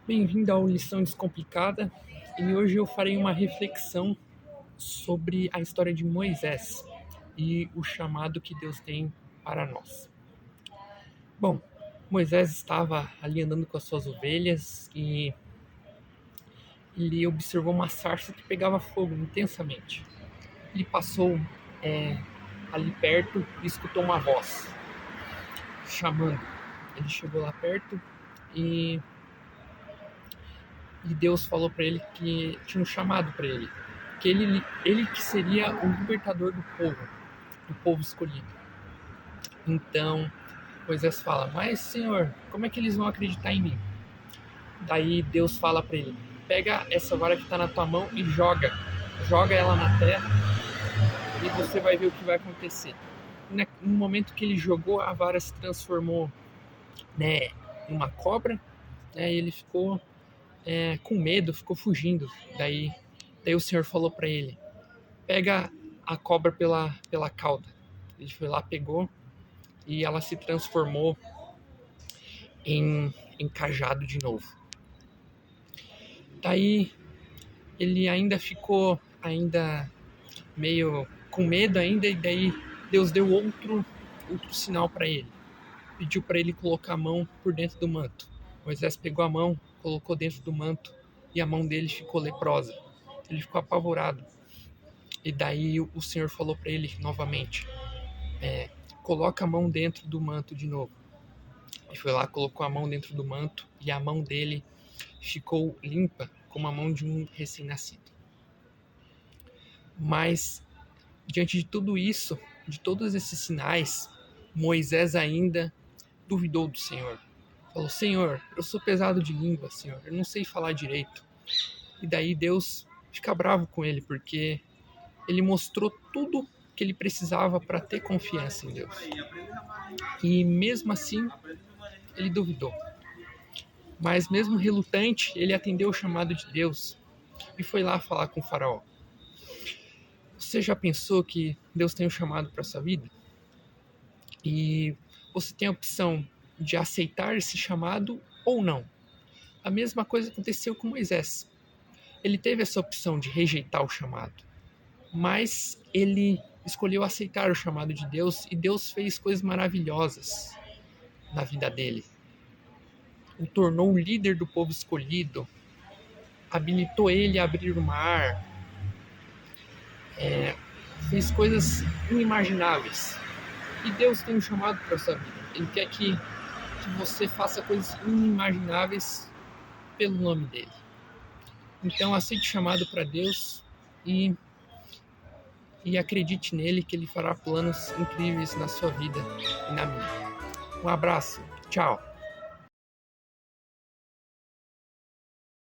Bem-vindo ao Lição Descomplicada, e hoje eu farei uma reflexão sobre a história de Moisés e o chamado que Deus tem para nós. Bom, Moisés estava ali andando com as suas ovelhas e ele observou uma sarça que pegava fogo intensamente. Ele passou ali perto e escutou uma voz chamando. Ele chegou lá perto e Deus falou para ele que tinha um chamado para ele, que ele que seria o libertador do povo escolhido. Então Moisés fala: mas Senhor, como é que eles vão acreditar em mim? Daí Deus fala para ele: pega essa vara que está na tua mão e joga ela na terra e você vai ver o que vai acontecer. No momento que ele jogou, a vara se transformou, em uma cobra, e ele ficou com medo, ficou fugindo. Daí o Senhor falou para ele: pega a cobra pela cauda. Ele foi lá, pegou, e ela se transformou em cajado de novo. Daí ele ainda ficou meio com medo ainda, e daí Deus deu outro sinal para ele. Pediu para ele colocar a mão por dentro do manto. Moisés pegou a mão, colocou dentro do manto, e a mão dele ficou leprosa. Ele ficou apavorado. E daí o Senhor falou para ele novamente: coloca a mão dentro do manto de novo. Ele foi lá, colocou a mão dentro do manto, e a mão dele ficou limpa, como a mão de um recém-nascido. Mas, diante de tudo isso, de todos esses sinais, Moisés ainda duvidou do Senhor. Falou: Senhor, eu sou pesado de língua, Senhor, eu não sei falar direito. E daí Deus fica bravo com ele, porque ele mostrou tudo que ele precisava para ter confiança em Deus. E mesmo assim, ele duvidou. Mas mesmo relutante, ele atendeu o chamado de Deus e foi lá falar com o faraó. Você já pensou que Deus tem um chamado para a sua vida? E você tem a opção de aceitar esse chamado ou não. A mesma coisa aconteceu com Moisés. Ele teve essa opção de rejeitar o chamado, mas ele escolheu aceitar o chamado de Deus, e Deus fez coisas maravilhosas na vida dele. O tornou o líder do povo escolhido, habilitou ele a abrir o mar, fez coisas inimagináveis. E Deus tem um chamado para a sua vida. Ele quer que você faça coisas inimagináveis pelo nome dele. Então aceite o chamado para Deus e acredite nele, que ele fará planos incríveis na sua vida e na minha. Um abraço, tchau!